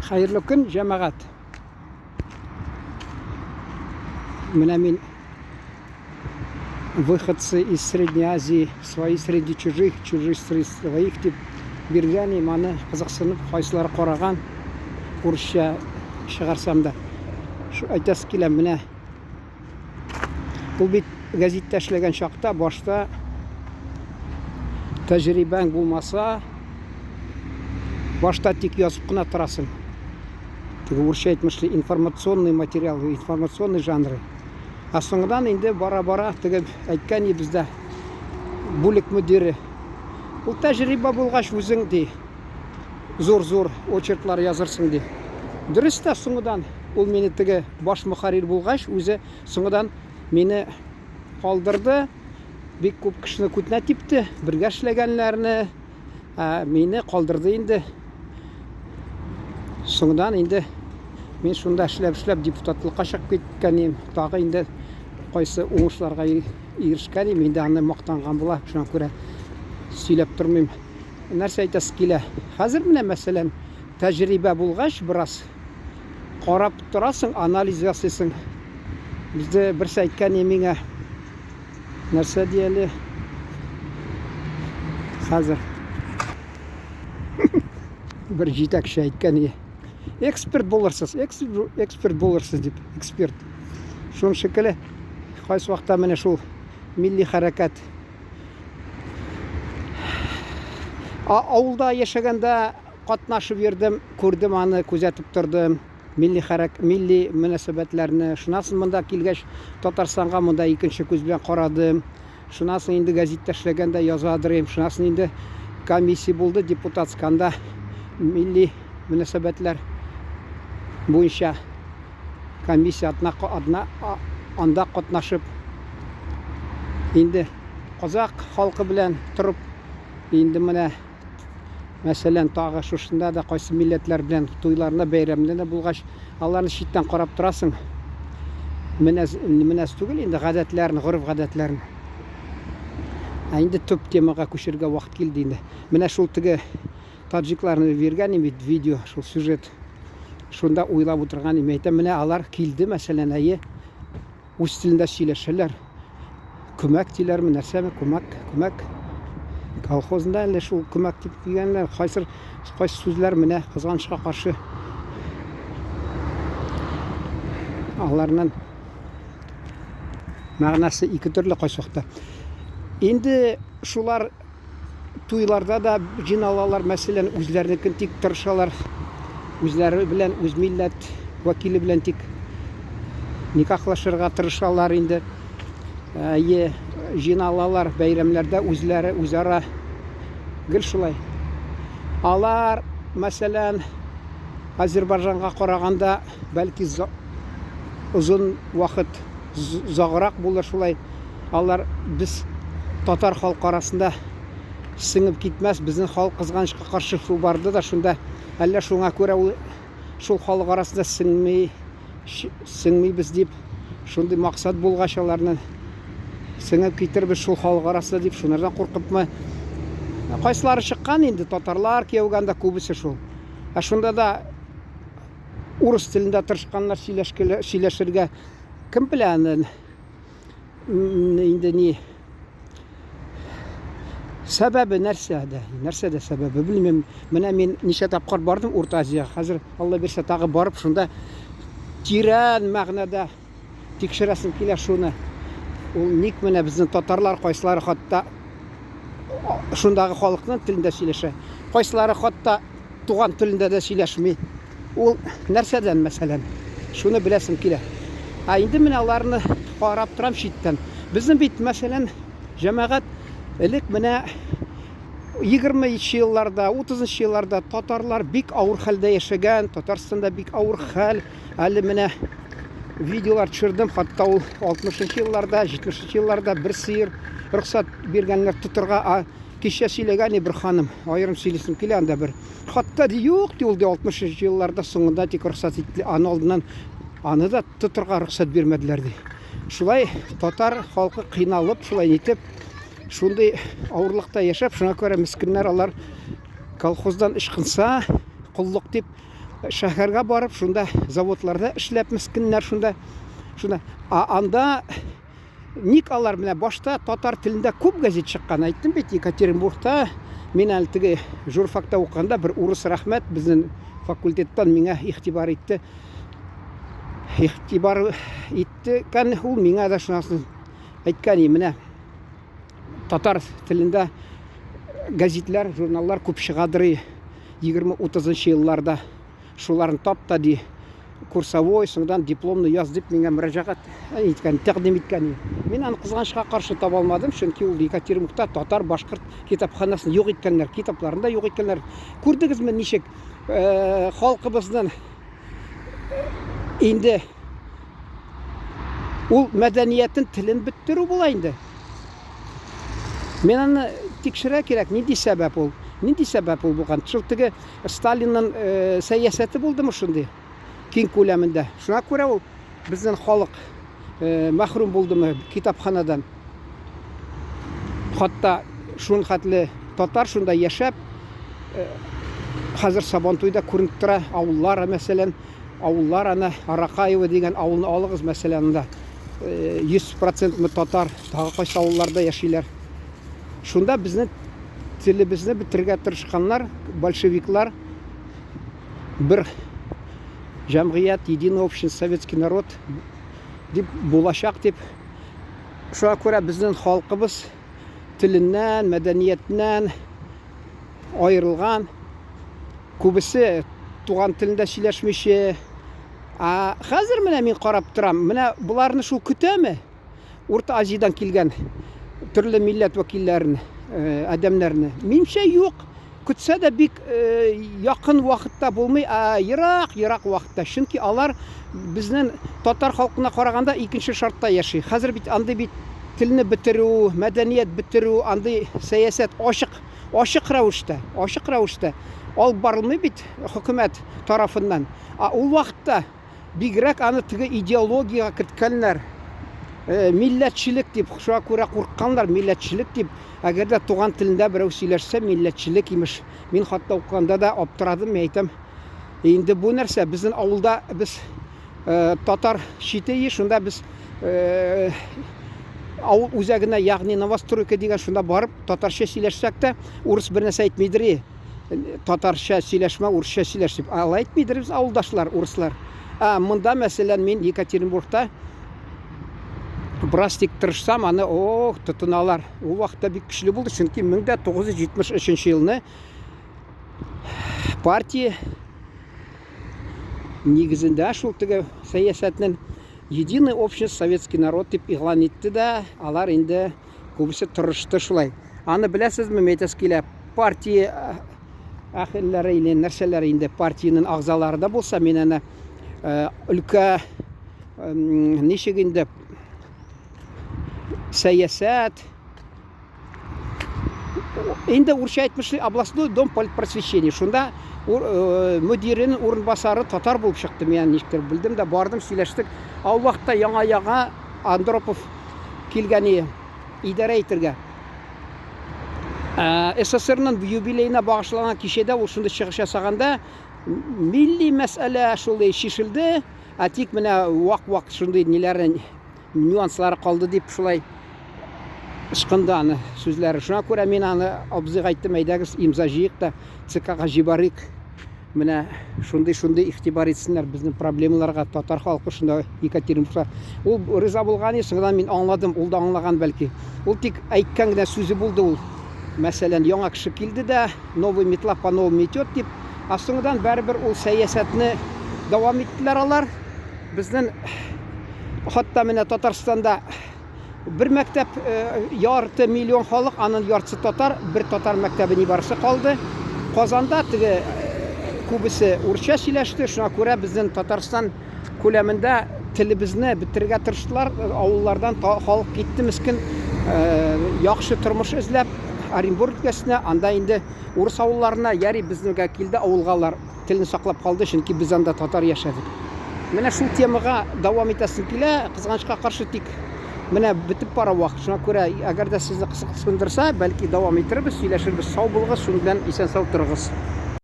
Hayırlı gün cemaat. Мен выходцы из Средней Азии, свои среди чужих, чужих среди своих деп берген иманы қызықсынып, қайсылары қораған орысша шығарсам да. Айтасы келем, міне бұл бет газетте эшләгән шақта башта тәҗрибәң булмаса, башта тик язып кына торасың. Орысша әйтмешли, информационный материал, информационный жанры. А соңдан инде бара-бара тегеп әйткән бездә бүлек мөдире. Ул тәҗрибә булгач үзең ди, зур-зур очерклар язырсың ди. Дөрес тә соңдан ул мине теге баш мөхәррир булгач, үзе соңдан мине калдырды. Бик күп кешене күтнә типте, бергә эшләгәннәрне, мине калдырды инде. Соңдан инде мен шунда эшләп депутатлыкка чыгып киткәнем, тагы инде кайсы уңышларга ирешкәнем, инде аны мактанган була, шуңа күрә сөйләп тормыйм. Нәрсә әйтәсе килә? Хәзер менә мәсәлән, тәҗрибә булгач бераз карап торасың, анализ ясыйсың. Бездә берсе әйткән миңа, нәрсә дияле? Хәзер бер җитәкче әйткән, эксперт булырсыз, эксперт булырсыз дип, эксперт. Шуның шикелле, кайсы вакытта менә шул милли хәрәкәт. Авылда яшәгәндә катнашып йөрдем, күрдем аны, күзәтеп тордым. Милли мөнәсәбәтләрне, шуннан монда килгәч, Татарстанга монда икенче күз белән карадым. Шуннан инде газетта эшләгәндә язадырым. Шуннан инде комиссия булды депутатсканда, милли мөнәсәбәтләр буенча комиссия анда катнашып, инде казак халкы белән торып, инде менә мәсәлән тагы шушында да кайсы милләтләр белән туйларына, бәйрәмләренә булгач, аларны читтән карап торасың. Менә түгел инде гадәтләрне, гореф-гадәтләрне. Инде төп темага күчәргә вакыт килде инде. Менә шул теге таджикларны бергән бит видео, шул сюжет. Шунда уйлап утырган идем. Әйтәм, менә алар килде, мәсәлән, үз телендә сөйләшәләр. Күмәк диләрме, нәрсәме, күмәк. Колхозында әле шул күмәк дип дигәннәр, кайсы сүзләр менә кызганычка каршы. Аларның мәгънәсе ике төрле кайсы вакытта. Инде шулар туйларда да җыйналалар, мәсәлән, үзләренекен тик тырышалар. Үзләре белән, үз милләт вәкиле белән тик никахлашырга тырышалар инде. Җыйналалар бәйрәмләрдә үзләре үзара гел шулай. Алар, мәсәлән, Азербайҗанга караганда бәлки узын вакыт заграк булыр шулай. Алар без татар халкы арасында сеңеп китмәс, безнең халык кызганычка каршы шул барды да, шунда әллә шуңа күрә ул шул халык арасында сеңмибез дип, шундый максат булгач аларны сеңеп китербез шул халык арасында дип, шунардан куркыпмы? Кайсылары чыккан инде, татарлар кияүгәндә күбесе шул. Шунда да урыс телендә тырышканнар сөйләшергә, кем белән инде ни сәбәбе нәрсәдә сәбәбе белмим. Менә мин ничә тапкыр бардым Урта Азияга. Хәзер Алла бирсә тагы барып, шунда тирән мәгънәдә тикшерәсем килә шуны. Ул ник менә безнең татарлар кайсылары хатта шундагы халыкның телендә сөйләшә, кайсылары хатта туган телендә дә сөйләшми. Ул нәрсәдән мәсәлән? Шуны беләсем килә. Инде менә аларны карап торам читтән. Безнең бит мәсәлән җәмәгать элек менә 20-нчы елларда, 30-нчы елларда татарлар бик авыр хәлдә яшәгән, Татарстанда бик авыр хәл. Әле менә видеолар төшердем, хатта ул 60-нчы елларда, 70-нчы елларда бер сыер рөхсәт биргәннәр тотырга. Кичә сөйләгән бер ханым, аерым сөйләсем килә анда бер. Хатта юк ди, ул 60-нчы елларда соңында тик рөхсәт итте, аны алдыннан аны да тотырга рөхсәт бирмәделәр ди. Шулай татар халкы кыйналып, шулай итеп шундай авырлыкта яшәп, шуңа күрә мискиннәр алар колхоздан ычкынса, куллык дип шәһәргә барып, шунда заводларда эшләп мискеннәр шунда. Анда ник алар менә башта татар телендә күп газет чыккан. Әйттем бит, Екатеринбургта мен әле теге журфакта укганда бер урыс рәхмәт безнең факультеттан миңа игътибар итте. Игътибар итте кан ул миңа да шунасын әйткән, менә татар телендә газетлар, журналлар күп чыгадыр 20-30 елларда. Шуларын тапта ди, курсовой, соңдан дипломны яз дип миңа мөрәҗәгать иткән, тәкъдим иткән. Мин аны кызганычка каршы таба алмадым, чөнки ул Екатеринбургта татар, башкорт китапханасын юк иткәннәр, китапларында юк иткәннәр. Күрдегезме ничек халкыбызның инде ул мәдәниятен, телен беттерү була инде. Мен аны тикшерә кирәк, нинди сәбәп ул? Нинди сәбәп ул булган? Шул теге Сталинның сәясәте булдымы шундый? Киң күләмендә. Шуңа күрә ул безнең халык мәхрүм булдымы китапханадан. Хатта шун хәтле татар шунда яшәп, хәзер Сабантуйда күренеп тора, авыллар, мәсәлән, авыллар аны Аракаева дигән авылны алыгыз, мәсәлән, анда 100% татар, тагы кайсы авылларда яшиләр. Шунда безнең телебезне битергә тырышканнар, большевиклар, бер җәмгыять, единый общество, советский народ дип булачак дип. Шуңа күрә безнең халкыбыз теленнән, мәдәниятеннән аерылган. Күбесе туган телендә сөйләшмичә. Хәзер менә мин карап торам, менә буларны шул көтәме? Урта Азиядан килгән төрле милләт вәкилләрен, адәмнәрне. Минчә юк. Көтсә дә бик якын вакытта булмый, ерак вакытта. Чөнки алар безнең татар халкына караганда икенче шартта яши. Хәзер бит андый бит телне бетерү, мәдәният бетерү, андый сәясәт ачык рәвештә алып барылмый бит хөкүмәт тарафыннан. Ул вакытта бигрәк аны теге идеологияга керткәннәр. Милләтчелек дип, шуңа күрә курыкканнар, милләтчелек дип. Әгәр дә туган телендә берәү сөйләшсә, милләтчелек имеш. Мин хатта укканда да аптырадым, әйтәм. Инде бу нәрсә безнең авылда без татар чите, шунда без авыл үзәгенә, ягъни Новостройка дигән, шунда барып татарча сөйләшсәк тә, урыс бер нәрсә әйтмидер. Татарча сөйләшмә, урысча сөйләш дип. Алай әйтмидер без авылдашлар, урыслар. Монда, мәсәлән, мин Екатеринбургта Брастик тырышсам, аны тотыналар. Ул вакытта бик көчле булды, чөнки 1973 елны партия нигезендә шул теге сәясәтнең единый общество, советский народ дип игълан итте дә, алар инде күбесе тырышты шулай. Аны беләсезме, мәйтәс килә, партия әхилләре или нәрсәләре инде партияның агзалары да булса, мин аны өлкә ничек инде сәясәт, инде урысча әйтмешли, областной дом политпросвещения. Шунда мөдиренең урынбасары татар булып чыкты. Мен ничектер белдем дә, бардым, сөйләштек. Ул вакытта яңа Андропов килгән идарә итәргә. СССРның юбилейына багышланган кичәдә ул шунда чыгыш ясаганда милли мәсьәлә шулай шишелде, тик менә вак шундый ниләрен, нюанслары калды дип шулай ышкынды аны сүзләре. Шуңа күрә мин аны абзыйга әйттем, әйдәгез имза җыйык та ЦКга җибарыйк. Менә шундый игътибар итсеннәр безнең проблемаларга, татар халкы шунда Екатеринбургта. Ул риза булган, соңдан мин аңладым, ул да аңлаган бәлки. Ул тик әйткән генә сүзе булды ул. Мәсәлән, яңа кеше килде дә, новый метла по новому метет дип, соңдан бәрбер ул сәясәтне дәвам иттеләр алар. Безнең хатта менә Татарстанда бер мәктәп, ярты миллион халык, аның яртысы татар, бер татар мәктәбе нибарысы калды. Казанда теге күбесе урысча сөйләште. Шуңа күрә безнең Татарстан күләмендә телебезне битергә тырыштылар. Авыллардан халык китте мескен, яхшы тормыш эзләп Оренбург өлкәсенә, анда инде урыс авылларына яри безнегә килде, авылгалар телне саклап калды, чөнки без анда татар яшәдек. Менә шул темага дәвам итәсем килә, кызганычка каршы тик менә битеп бара вакыт. Шуңа күрә, әгәр дә сезне кысындырса, бәлки дәвам иттербез, сөйләшербез. Сау булыгыз, шуның белән исән-сау торыгыз.